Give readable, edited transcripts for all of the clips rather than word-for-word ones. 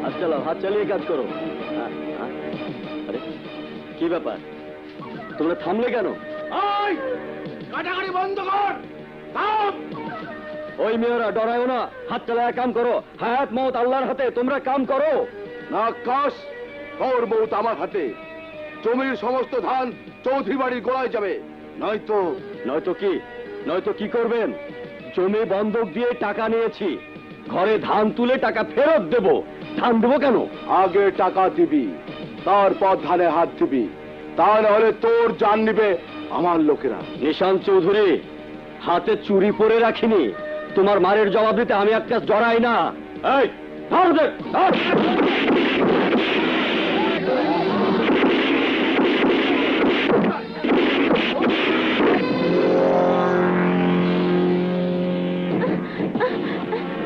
হাত চালাও, হাত চালিয়ে কাজ করো। আরে কি ব্যাপার, তোমরা থামলে কেন? কাটাকাটি বন্ধ কর। ওই মেয়েরা ডরায়ও না, হাত চালায় কাম করো। হায়াত মওত আল্লাহর হাতে, তোমরা কাম করো। না কাশ, তোর মৌত আমার হাতে। জমির সমস্ত ধান চৌধুরী বাড়ির গোড়ায় যাবে, নয়তো কি করবেন? জমি বন্ধক দিয়ে টাকা নিয়েছি, ঘরে ধান তুলে টাকা ফেরত দেব। ধান দেবো কেন? আগে টাকা দিবি, তারপর ধানে হাত দিবি, তা নাহলে তোর জান নিবে আমার লোকেরা। নিশান চৌধুরী, হাতে চুরি পরে রাখিনি, তোমার মারের জবাব দিতে আমি একটা জড়াই না। এই ধর দে, ধর।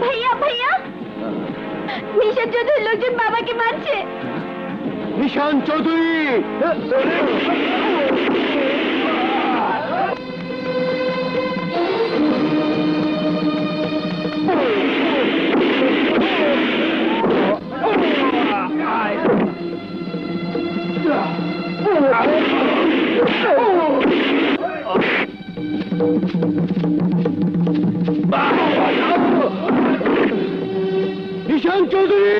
ভাইয়া ভাইয়া, নিশান চৌধুরীর লোকজন বাবাকে মারছে। নিশান চৌধুরী, নিশান চৌধুরী,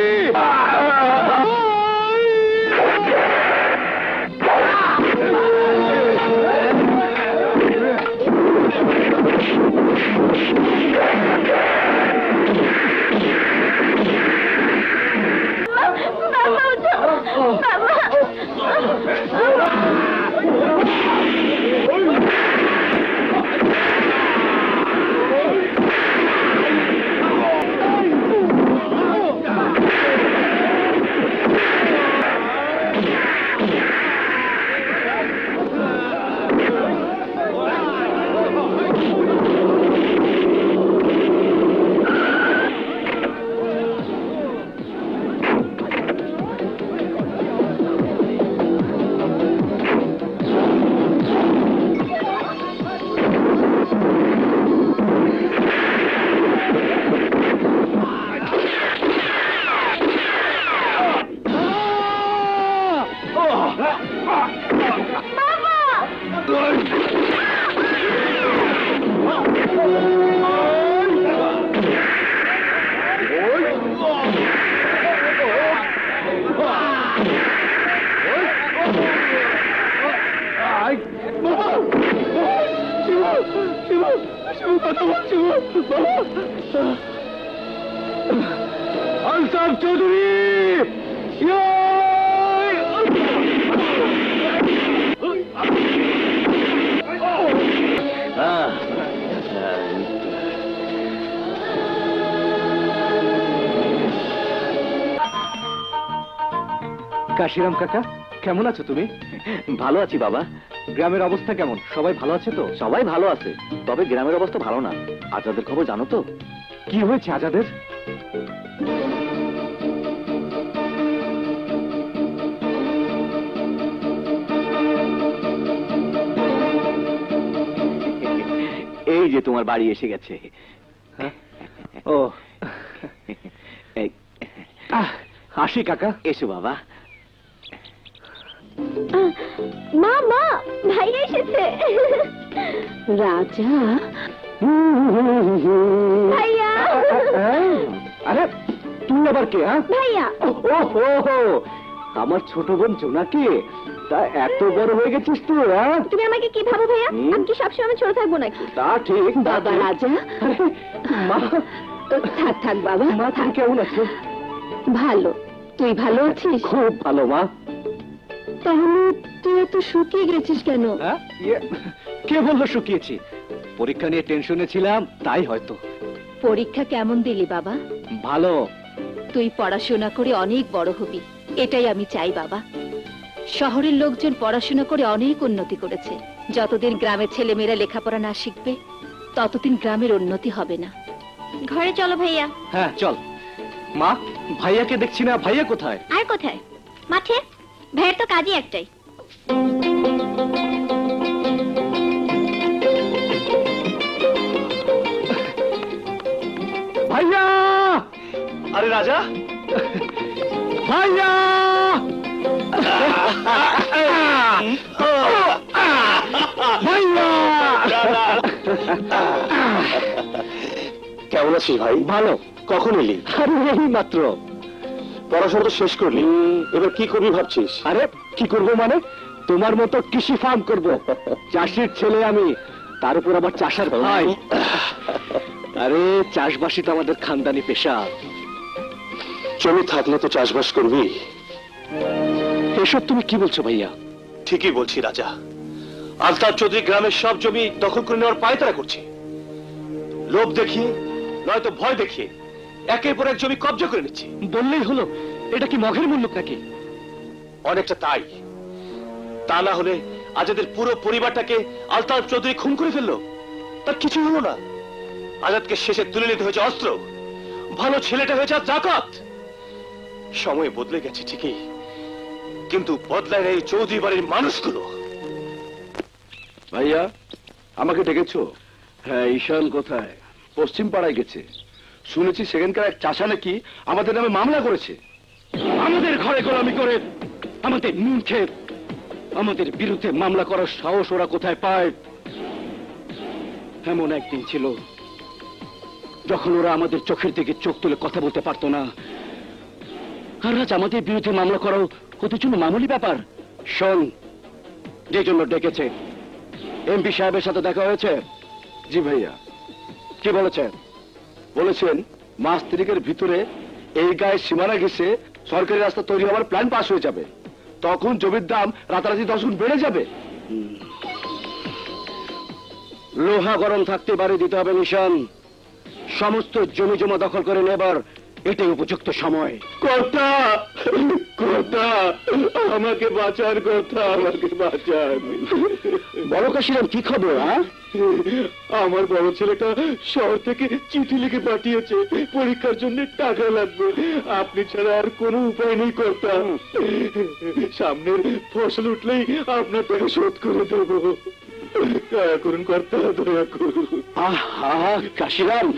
আলতাফ চৌধুরী, কাশিরাম কাকা, কেমন আছো তুমি? ভালো আছি বাবা। গ্রামের অবস্থা কেমন? সবাই ভালো আছে তো? সবাই ভালো আছে, তবে গ্রামের অবস্থা ভালো না। আজাদের খবর জানো তো? কি হয়েছে আজাদের? এই যে তোমার বাড়ি এসে গেছে। ও আসি কাকা। এসো বাবা। মা মা, ভাইয়া এসেছে। রাজা ভাইয়া। আরে তুই আবার কে? ভাইয়া। ও আমার ছোট বোন জোনাকি, তা এত বড় হয়ে গেছিস তুই? তুমি আমাকে কি ভাবো ভাইয়া? আমি কি সবসময় ছোট থাকবো নাকি? তা ঠিক বাবা রাজা। মা থাক থাক বাবা। মা তুমি কেমন আছো? ভালো, তুই ভালো আছিস? খুব ভালো মা। তাহলে তুই এত শুকিয়ে গেছিস কেন? কে বললো শুকিয়েছি? পরীক্ষা নিয়ে টেনশনে ছিলাম, তাই হয়তো। পরীক্ষা কেমন দিলি বাবা? ভালো। তুই পড়াশোনা করে অনেক বড় হবি, এটাই আমি চাই বাবা। শহরের লোকজন পড়াশোনা করে অনেক উন্নতি করেছে। যতদিন গ্রামের ছেলেমেয়েরা লেখাপড়া না শিখবে, ততদিন গ্রামের উন্নতি হবে না। ঘরে চলো ভাইয়া। হ্যাঁ চল। মা, ভাইয়াকে দেখছি না, ভাইয়া কোথায়? আর কোথায়? মাঠে। ভাইয়ের তো কাজই একটাই। ভাইয়া! আরে রাজা, ভাইয়া ভাইয়া কেমন আছিস ভাই? ভালো। কখন এলি? আরে এই মাত্র। পড়াশোনা তো শেষ করলি, এবার কি করবি ভাবছিস? আরে কি করব মানে, তোমার মতো কৃষি ফার্ম করব। চাষির ছেলে আমি, তার উপর আবার চাষার ভাই। আরে চাষবাসই তো আমাদের খানদানি পেশা। জমি থাকলে তো চাষবাস করবি। এসব তুমি কি বলছো ভাইয়া? ঠিকই বলছি রাজা, আলতাফ চৌধুরী গ্রামের সব জমি দখল করে নেওয়ার পায়তারা করছে। লোভ দেখিয়ে নয়তো ভয় দেখিয়ে একের পর এক জমি কবজা করে নিচ্ছে। বললেই হলো, এটা কি মগের মুল্লুক নাকি? অনেকটা তাই। তা না হলে আজাদের পুরো পরিবারটাকে আলতাফ চৌধুরী খুন করে ফেললো, তার কিছু হলো না। আজাদকে শেষে তুলে নিতে হয়েছে অস্ত্র, ভালো ছেলেটা হয়েছে আজ জাকাত। সময় বদলে গেছে ঠিকই, কিন্তু বদলায় না এই চৌধুরী বাড়ির মানুষগুলো। ভাইয়া, আমাকে ডেকেছো? হ্যাঁ, ঈশান কোথায়? পশ্চিম পাড়ায় গেছে। শুনেছি সেখানকার এক চাষা নাকি আমাদের নামে মামলা করেছে। আমাদের ঘরে গোলামি করে, আমাদের নুন খেত, আমাদের বিরুদ্ধে মামলা করার সাহস ওরা কোথায় পায়? এমন একদিন ছিল যখন ওরা আমাদের চোখের দিকে চোখ তুলে কথা বলতে পারতো না, আর আজ আমাদের বিরুদ্ধে মামলা করাও ওদের জন্য মামুলি ব্যাপার। শোন, যে জন্য ডেকেছে, এমপি সাহেবের সাথে দেখা হয়েছে? জি ভাইয়া। কি বলেছে? বলেছেন মাস 3 ভিতরে এই গায়ে সীমানা ঘেঁষে সরকারি রাস্তা তৈরি হওয়ার প্ল্যান পাস হয়ে যাবে। তখন জমির দাম রাতারাতি 10 গুণ বেড়ে যাবে। লোহা গরম থাকতে বাড়ি দিতে হবে নিশান। সমস্ত জমি জমা দখল করে নেবার এটাই উপযুক্ত সময়। কথা কথা আমাকে বাঁচান, কথা আমাকে বাঁচান। বড় কাশিরাম, কি খবর? আমার বড় ছেলেটা শহর থেকে চিঠি লিখে পাঠিয়েছে, পরীক্ষার জন্য টাকা লাগবে। আপনি ছাড়া আর কোনো উপায় নেই কর্তা। সামনের ফসল উঠলেই আপনার টাকা শোধ করে দেবো। দয়া করুন কর্তা, দয়া করুন। আহা কাশিরাম,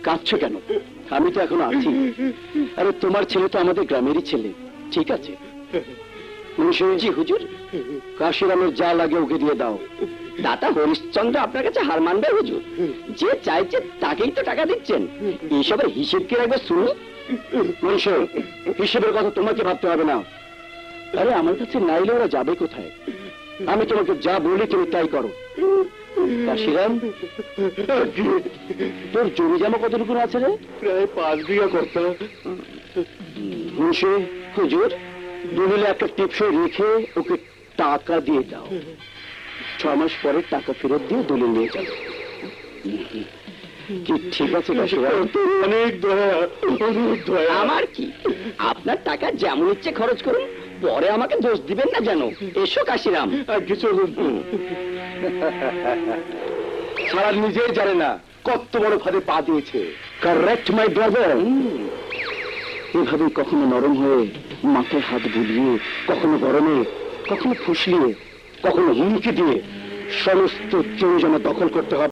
কাঁদছো কেন? আমি তো এখনো আছি। আরে তোমার ছেলে তো আমাদের গ্রামেরই ছেলে, ঠিক আছে? জি হুজুর, কাশিরামের যা লাগে ওকে দিয়ে দাও। দাতা হরিশ্চন্দ্র আপনার কাছে হার মানবে হুজুর? যে চাইছে তাকেই তো টাকা দিচ্ছেন। এইসবের হিসেব কি রাখবে শুনি? মনুষ্য, হিসেবের কথা তোমাকে ভাবতে হবে না। আরে আমার কাছে নাইলে ওরা যাবে কোথায়? আমি তোমাকে যা বলি তুমি তাই করো। কাশিরাম, তোর জমি জমা কতটুকু আছে রে? প্রায় 5 বিঘা কর্তা। মুন্সি হুজুর, দলিলে একটা টিপসই রেখে ওকে টাকা দিয়ে দাও। 6 মাস পরে টাকা ফেরত দিয়ে দলিল নিয়ে যাবে। কি ঠিক আছে কাশিরাম? অনেক দয়া, অনেক দয়া। আমার কি, আপনার টাকা যেমন ইচ্ছে খরচ করুন, পরে আমাকে দোষ দিবেন না যেন। এসো কাশিরাম। আগে চলুন। সারা নিজেই জানে না কত বড় ফাঁদে পা দিয়েছে। Correct my brother. এভাবে কখনো নরম হয়ে মাথায় হাত বুলিয়ে, কখনো গরমে, কখনো ফুসলিয়ে, কখনো হুমকি দিয়ে সমস্ত জমি জমা দখল করতে হবে।